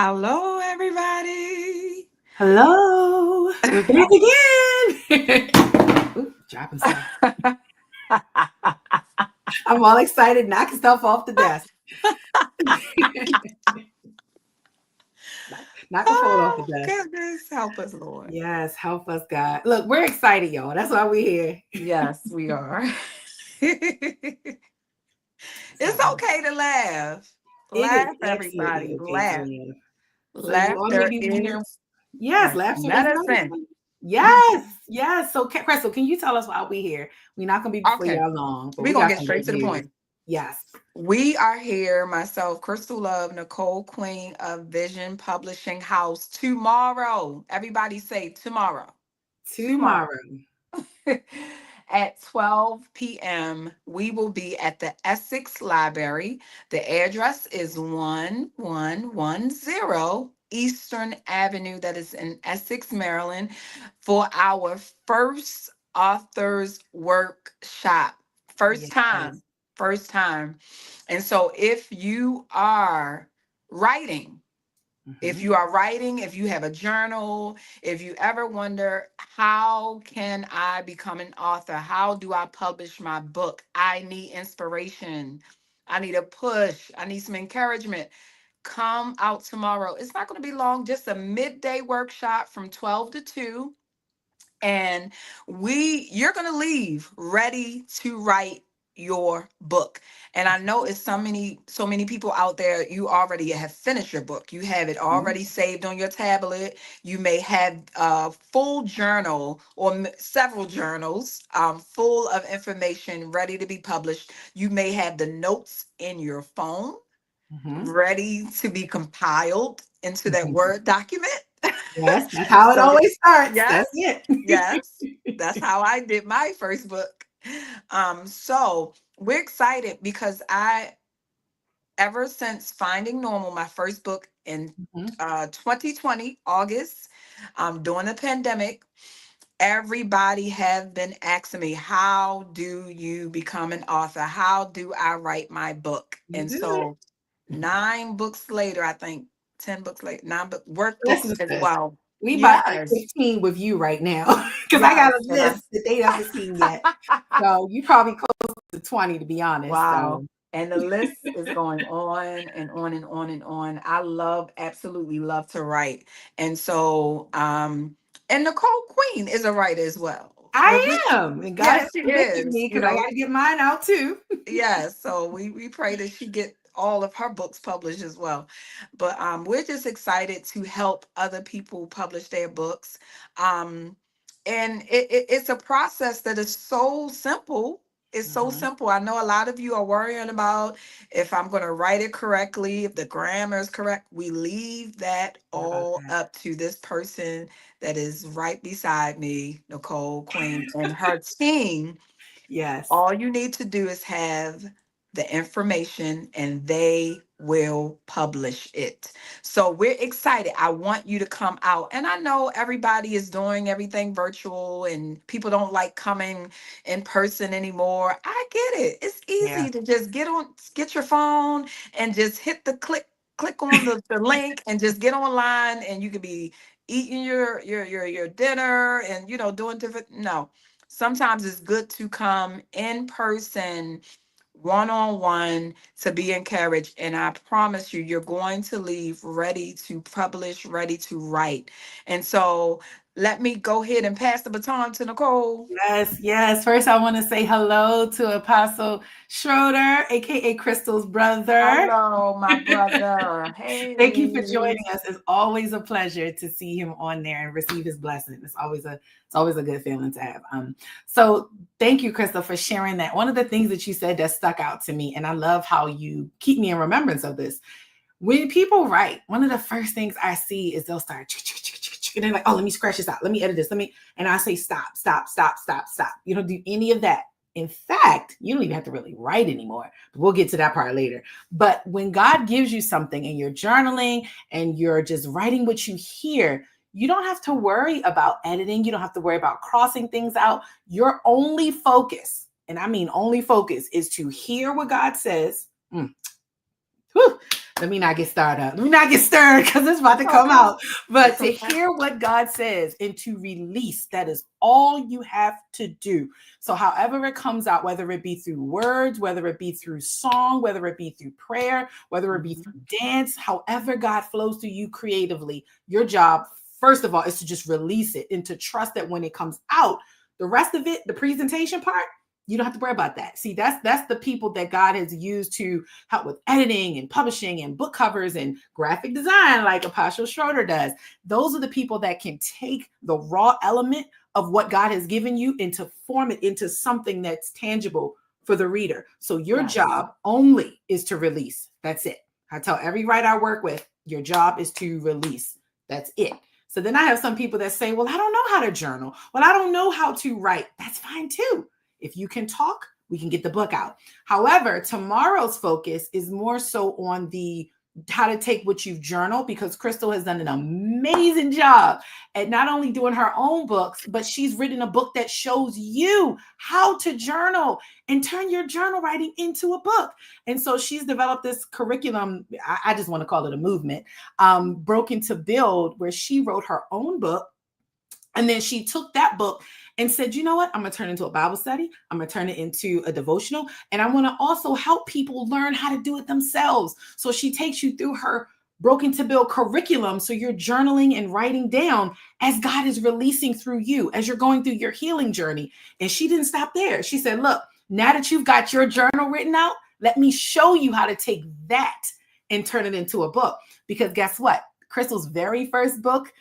Hello, everybody. Hello, we're back again. Ooh, dropping stuff. I'm all excited, knocking stuff off the desk. Knock a phone off the Oh, desk. goodness. Help us, Lord. Yes, help us, God. Look, we're excited, y'all. That's why we're here. Yes, we are. It's So okay to laugh. it is Laugh, absolutely everybody. okay to Laugh. live. So you all may Laughter be wondering, is yes, laughter is medicine. medicine. Yes, yes. So, Crystal, can you tell us why we're here? We're not gonna be before Okay, y'all long, but we're we going got to get some straight good to the news. point. Yes, We are here, myself, Crystal Love, Nicole Queen of Vision Publishing House, tomorrow. Everybody say tomorrow. Tomorrow. tomorrow. At 12 p.m., we will be at the Essex Library. The address is 1110 Eastern Avenue, that is in Essex, Maryland, for our first author's workshop. First Yes. time, first time. And so if you are writing, if Mhm. you are writing, if you have a journal, if you ever wonder, how can I become an author? How do I publish my book? I need inspiration. I need a push. I need some encouragement. Come out tomorrow. It's not going to be long, just a midday workshop from 12 to 2. And you're going to leave ready to write your book. And I know it's so many people out there, you already have finished your book, you have it Mhm. already saved on your tablet, you may have a full journal or several journals full of information ready to be published. You may have the notes in your phone Mhm. ready to be compiled into that Mhm. Word document. Yes, that's how it So always starts. yes, That's it. yes, that's how I did my first book. So we're excited because ever since Finding Normal, my first book in Mhm. 2020 August, during the pandemic, everybody have been asking me, how do you become an author? How do I write my book? You And do it. so 9 books later, I think 10 books later, workbooks Listen, as sis. well. We about to Yes, 15 with you right now because I got yes, a and list that they haven't seen yet. So you probably close to 20 to be honest. wow. So And the list is going on and on and on and on. I absolutely love to write. And so, and Nicole Queen is a writer as well. I am, and God has Yes, she convicted is. me because I got to get mine out too. Yes. So we pray that she get all of her books published as well. But we're just excited to help other people publish their books. Um, and it's a process that is so simple. It's so Mhm. simple. I know a lot of you are worrying about if I'm going to write it correctly, if the grammar is correct. We leave that What about all that? up to this person that is right beside me, Nicole Queen, and her team. Yes. All you need to do is have the information and they will publish it. So we're excited. I want you to come out. And I know everybody is doing everything virtual and people don't like coming in person anymore. I get it. It's Yeah. easy to just get your phone and just hit the click on the link and just get online, and you could be eating your dinner and doing different. No, sometimes it's good to come in person, one on one, to be encouraged. And I promise you, you're going to leave ready to publish, ready to write. And so let me go ahead and pass the baton to Nicole. Yes, yes. First, I want to say hello to Apostle Schroeder, aka Crystal's brother. Hello, my brother. Thank you for Hey. joining us. It's always a pleasure to see him on there and receive his blessing. It's always a good feeling to have. So thank you, Crystal, for sharing that. One of the things that you said that stuck out to me, and I love how you keep me in remembrance of this. When people write, one of the first things I see is they'll start and they're like, oh, let me scratch this out. Let me edit this. And I say, stop, stop, stop, stop, stop. You don't do any of that. In fact, you don't even have to really write anymore. But we'll get to that part later. But when God gives you something and you're journaling and you're just writing what you hear, you don't have to worry about editing. You don't have to worry about crossing things out. Your only focus, and I mean only focus, is to hear what God says. Whew, Let me not get started up. Let me not get stirred because it's about to come out. But to hear what God says and to release, that is all you have to do. So however it comes out, whether it be through words, whether it be through song, whether it be through prayer, whether it be through dance, however God flows through you creatively, your job, first of all, is to just release it and to trust that when it comes out, the rest of it, the presentation part, you don't have to worry about that. See, that's the people that God has used to help with editing and publishing and book covers and graphic design, like Apostle Schroeder does. Those are the people that can take the raw element of what God has given you and to form it into something that's tangible for the reader. So your job only is to release. That's it. I tell every writer I work with, your job is to release. That's it. So then I have some people that say, well, I don't know how to journal. Well, I don't know how to write. That's fine too. If you can talk, we can get the book out. However, tomorrow's focus is more so on the how to take what you've journaled, because Crystal has done an amazing job at not only doing her own books, but she's written a book that shows you how to journal and turn your journal writing into a book. And so she's developed this curriculum. I just want to call it a movement, Broken to Build, where she wrote her own book. And then she took that book and said, you know what? I'm going to turn it into a Bible study. I'm going to turn it into a devotional. And I want to also help people learn how to do it themselves. So she takes you through her Broken to Build curriculum. So you're journaling and writing down as God is releasing through you, as you're going through your healing journey. And she didn't stop there. She said, look, now that you've got your journal written out, let me show you how to take that and turn it into a book. Because guess what? Crystal's very first book,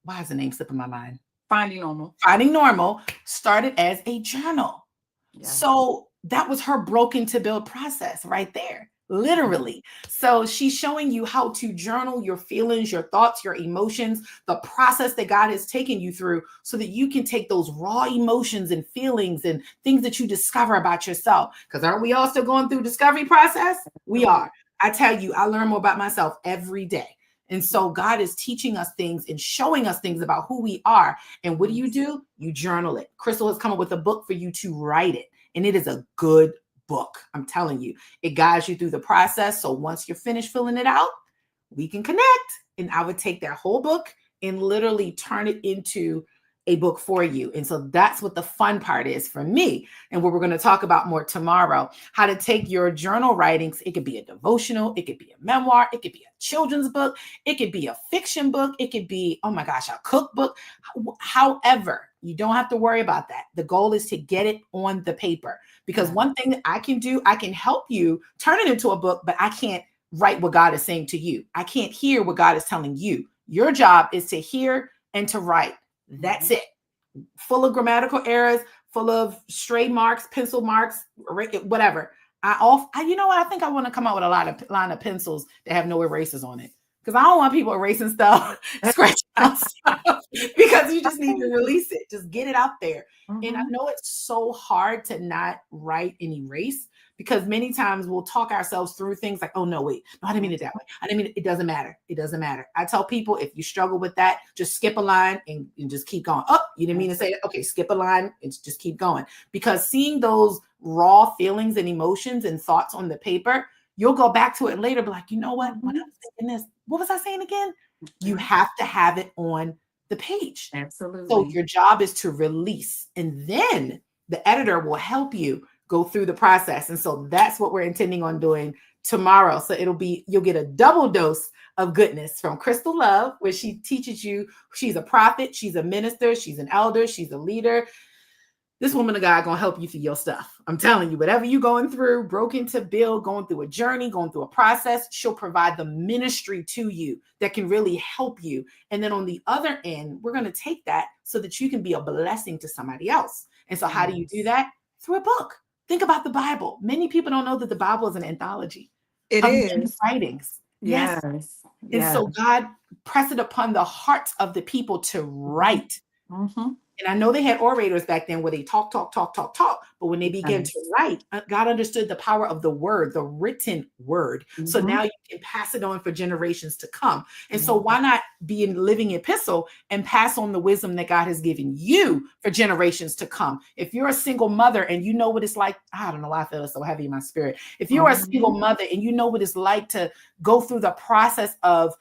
why is the name slipping my mind? Finding Normal. Finding Normal started as a journal. Yeah. So that was her Broken to Build process right there, literally. So she's showing you how to journal your feelings, your thoughts, your emotions, the process that God has taken you through so that you can take those raw emotions and feelings and things that you discover about yourself. Because aren't we all still going through discovery process? We are. I tell you, I learn more about myself every day. And so God is teaching us things and showing us things about who we are. And what do? You journal it. Crystal has come up with a book for you to write it. And it is a good book. I'm telling you, it guides you through the process. So once you're finished filling it out, we can connect. And I would take that whole book and literally turn it into a book for you. And so that's what the fun part is for me. And what we're going to talk about more tomorrow, how to take your journal writings. It could be a devotional. It could be a memoir. It could be a children's book. It could be a fiction book. It could be, oh my gosh, a cookbook. However, you don't have to worry about that. The goal is to get it on the paper, because one thing that I can do, I can help you turn it into a book, but I can't write what God is saying to you. I can't hear what God is telling you. Your job is to hear and to write. That's it. Full of grammatical errors, full of stray marks, pencil marks, whatever. You know what? I think I want to come out with a line of pencils that have no erasers on it, because I don't want people erasing stuff, scratching out stuff, because you just need to release it. Just get it out there. And I know it's so hard to not write and erase, because many times we'll talk ourselves through things like, oh, no, wait, no, I didn't mean it that way. I didn't mean it. It doesn't matter. It doesn't matter. I tell people, if you struggle with that, just skip a line and just keep going. Oh, you didn't mean to say that. Okay, skip a line and just keep going. Because seeing those raw feelings and emotions and thoughts on the paper, you'll go back to it later, be like, you know what? When I was thinking this, what was I saying again? You have to have it on the page. Absolutely. So your job is to release, and then the editor will help you go through the process. And so that's what we're intending on doing tomorrow. So you'll get a double dose of goodness from Crystal Love, where she teaches you. She's a prophet, she's a minister, she's an elder, she's a leader. This woman of God gonna help you through your stuff. I'm telling you, whatever you're going through, Broken to Build, going through a journey, going through a process, she'll provide the ministry to you that can really help you. And then on the other end, we're going to take that so that you can be a blessing to somebody else. And so how do you do that? Through a book. Think about the Bible. Many people don't know that the Bible is an anthology. It is. Writings. Yes. And so God pressed it upon the hearts of the people to write. And I know they had orators back then where they talk, talk, talk, talk, talk. But when they began to Yes. write, God understood the power of the word, the written word. So Mm-hmm. now you can pass it on for generations to come. And so Yeah. why not be a living epistle and pass on the wisdom that God has given you for generations to come? If you're a single mother and you know what it's like, I don't know why I feel it's so heavy in my spirit. If you're a Mm-hmm. single mother and you know what it's like to go through the process of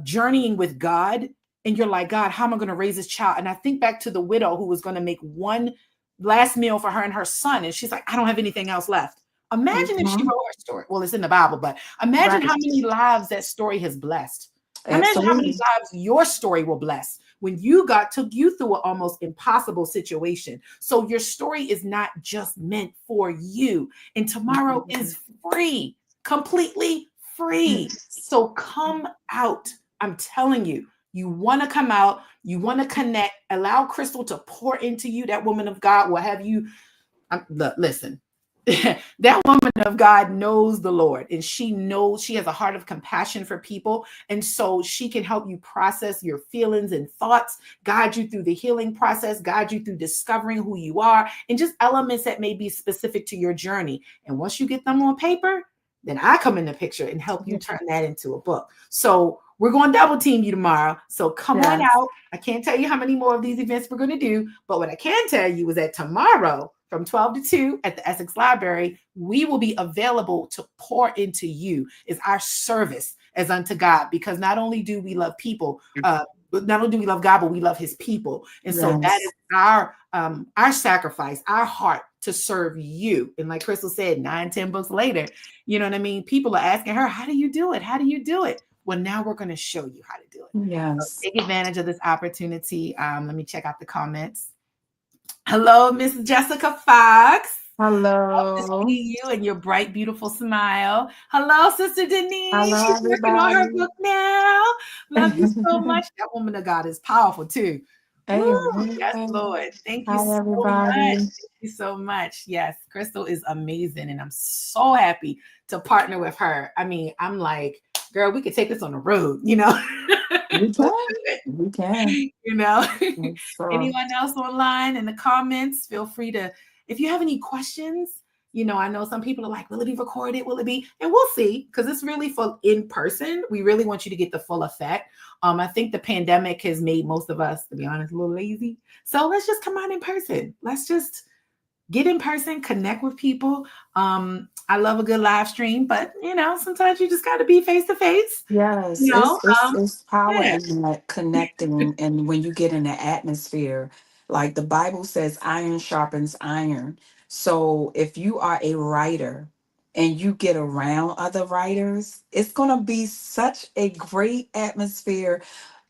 journeying with God, and you're like, God, how am I going to raise this child? And I think back to the widow who was going to make one last meal for her and her son, and she's like, I don't have anything else left. Imagine if she Mm-hmm. wrote her story. Well, it's in the Bible, but imagine Right. how many lives that story has blessed. Imagine how many Absolutely. lives your story will bless when you took you through an almost impossible situation. So your story is not just meant for you. And tomorrow Mhm. is free, completely free. Yes. So come out. I'm telling you, you want to come out, you want to connect, allow Crystal to pour into you. That woman of God will have you. Look, listen, that woman of God knows the Lord, and she knows, she has a heart of compassion for people. And so she can help you process your feelings and thoughts, guide you through the healing process, guide you through discovering who you are, and just elements that may be specific to your journey. And once you get them on paper, then I come in the picture and help you turn that into a book. So we're going to double team you tomorrow. So come on Yes. out. I can't tell you how many more of these events we're going to do, but what I can tell you is that tomorrow from 12 to 2 at the Essex Library, we will be available to pour into you. Is our service as unto God, because not only do we love people, not only do we love God, but we love his people. And so that is Yes. our sacrifice, our heart to serve you. And like Crystal said, 9, 10 books later, you know what I mean? People are asking her, how do you do it? How do you do it? Well, now we're going to show you how to do it. So Yes. take advantage of this opportunity. Let me check out the comments. Hello, Miss Jessica Fox. Love to Hello. see you and your bright, beautiful smile. Hello, Sister Denise. Hello, She's working on her everybody. book now. Love you so much. That woman of God is powerful too. Woo! Yes, Amen. Lord. Thank you Hi, so much. everybody. Thank you so much. Yes, Crystal is amazing, and I'm so happy to partner with her. I mean, I'm like, girl, we could take this on the road, you know. We Let's can. do it. We can. You know. So, Anyone else online in the comments, feel free to, if you have any questions, you know, I know some people are like, will it be recorded? Will it be? And we'll see, because it's really for in person. We really want you to get the full effect. I think the pandemic has made most of us, to be honest, a little lazy. So let's just come out in person. Let's just get in person, connect with people. I love a good live stream, but you know, sometimes you just got to be face to face. yes, You know, it's power yeah. in that connecting, and when you get in the atmosphere, like the Bible says, iron sharpens iron. So if you are a writer and you get around other writers, it's gonna be such a great atmosphere.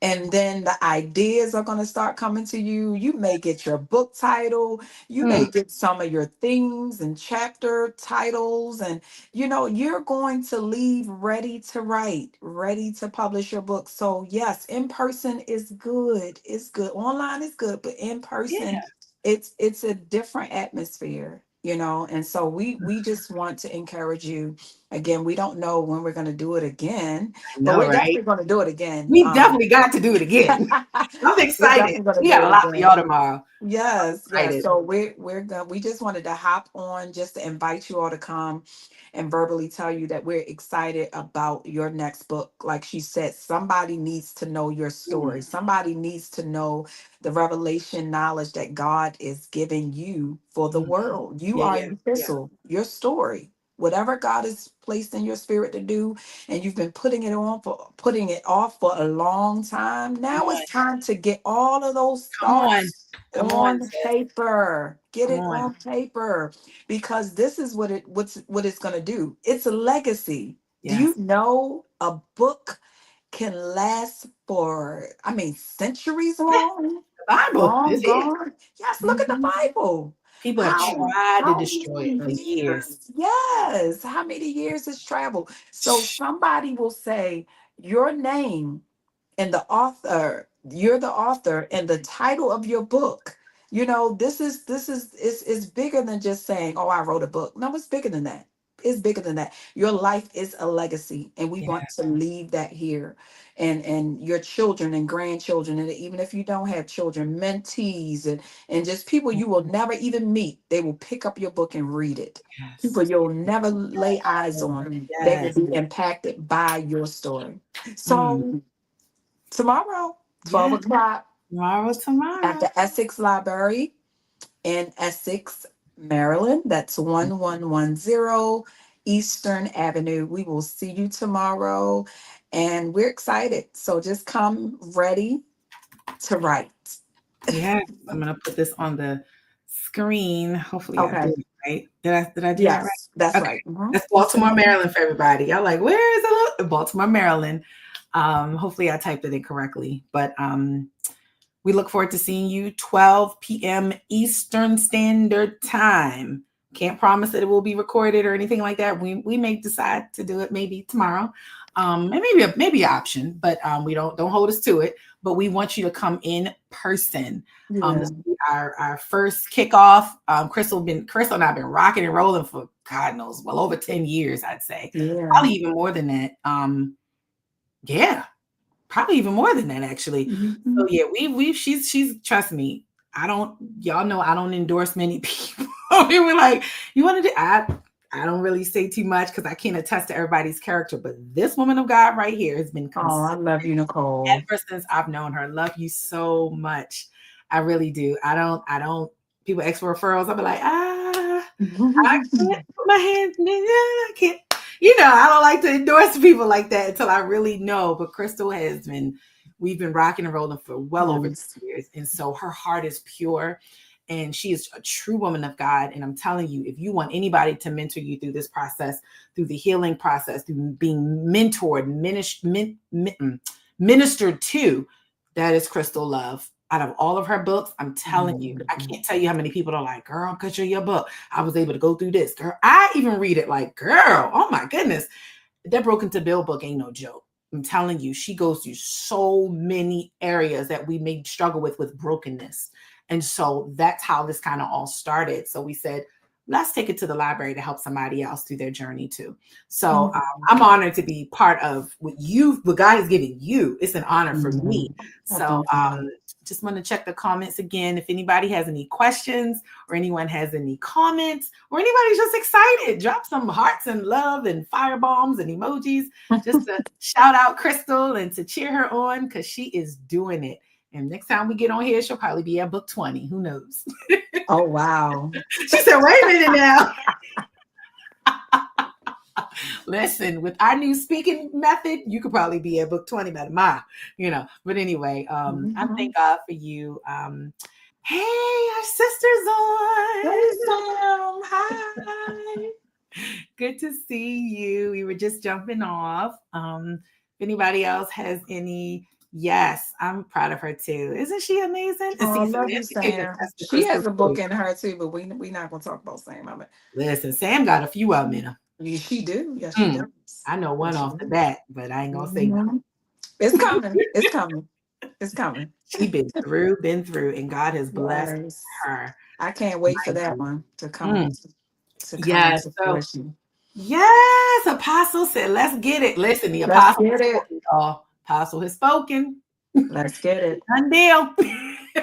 And then the ideas are going to start coming to you. You may get your book title. You may Mm, get some of your themes and chapter titles, and you're going to leave ready to write, ready to publish your book. So yes, in person is good. It's good. Online is good, but in yeah. person, it's a different atmosphere, and so we just want to encourage you. Again, we don't know when we're going to do it again, I but know, we're right? definitely going to do it again. We definitely got to do it again. I'm We're excited. definitely going to We do got a it lot for y'all again. tomorrow. Yes, yes. Excited. So we're going. We just wanted to hop on just to invite you all to come and verbally tell you that we're excited about your next book. Like she said, somebody needs to know your Mm, story. Somebody needs to know the revelation knowledge that God is giving you for the mm. world. You Yeah, are yeah, an yeah. epistle, your story. Whatever God has placed in your spirit to do, and you've been putting it off for a long time. Come Now on. it's time to get all of those Come on. thoughts Come on, on sis. paper. Get Come it on. on paper, because this is what it's going to do. It's a legacy. Do Yes. you know a book can last for, I mean, centuries long? The Bible is Long here. gone. Yes, look at the Mhm. Bible. People have How tried to how destroy it for many years. years? Yes, how many years has traveled? So somebody will say your name and the author, you're the author, and the title of your book. This is bigger than just saying, oh, I wrote a book. No, it's bigger than that. it's bigger than that. Your life is a legacy, and we Yeah. want to leave that here. And your children and grandchildren, and even if you don't have children, mentees and just people you will never even meet, they will pick up your book and read it. Yes. People you'll never lay eyes on, they will Yes. be impacted by your story. Mm. So tomorrow, 12 Yeah. o'clock at Tomorrow. the Essex Library in Essex, Maryland. That's 1110 Eastern Avenue. We will see you tomorrow, and we're excited. So just come ready to write. Yeah. I'm gonna put this on the screen. Hopefully I Okay. did it right. Did I do that right? Yes, that's Okay. right. Mhm. That's Baltimore, Maryland for everybody. Y'all like, where is it? Baltimore, Maryland. Hopefully I typed it in correctly. But we look forward to seeing you 12 p.m. Eastern Standard Time. Can't promise that it will be recorded or anything like that. We may decide to do it maybe tomorrow. And maybe an option, but we don't hold us to it. But we want you to come in person. Yeah. This will be our first kickoff. Crystal and I've been rocking and rolling for God knows, well over 10 years, I'd say. Yeah. Probably even more than that. Yeah, probably even more than that actually. Mhm. So yeah, she's trust me. Y'all know I don't endorse many people. We were like, you want to do I don't really say too much because I can't attest to everybody's character, but this woman of God right here has been Oh, I love you, Nicole. ever since I've known her. Love you so much. I really do. I don't people ask for referrals. I'll be like, I can't put my hands in it. I can't. I don't like to endorse people like that until I really know. But Crystal we've been rocking and rolling for well over 2 years. And so her heart is pure and she is a true woman of God. And I'm telling you, if you want anybody to mentor you through this process, through the healing process, through being mentored, ministered to, that is Crystal Love. Out of all of her books, I'm telling you, I can't tell you how many people are like, girl, because you're your book, I was able to go through this. Girl, I even read it like, girl, oh my goodness. That Broken to Build book ain't no joke. I'm telling you, she goes through so many areas that we may struggle with brokenness. And so that's how this kind of all started. So we said, let's take it to the library to help somebody else through their journey too. So I'm honored to be part of what God is giving you. It's an honor for me. So just want to check the comments again. If anybody has any questions or anyone has any comments or anybody's just excited, drop some hearts and love and fire bombs and emojis just to shout out Crystal and to cheer her on because she is doing it. And next time we get on here, she'll probably be at book 20. Who knows? Oh, wow. She said, wait a minute now. Listen, with our new speaking method, you could probably be at book 20 by tomorrow, But anyway, I thank God for you. Hey, our sister's on. Hey, Sam. Hi. Good to see you. We were just jumping off. If anybody else has any, yes, I'm proud of her too. Isn't she amazing? Oh, I love you, Sam. She has a book in her too, but we're not going to talk about Sam. Listen, Sam got a few of them in her. She do. Yes, she does. I know one off the bat, but I ain't going to say no. It's coming. It's coming. It's coming. She been through, and God has blessed her. I can't wait for that one to come. Yes. Yes, Apostle said, let's get it. Listen, the Apostle has spoken. Let's get it. Done deal.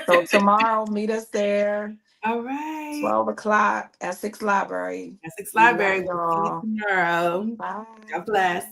So tomorrow, meet us there. All right. 12 o'clock, Essex Library. Essex Library. We'll see you tomorrow. Bye. God bless.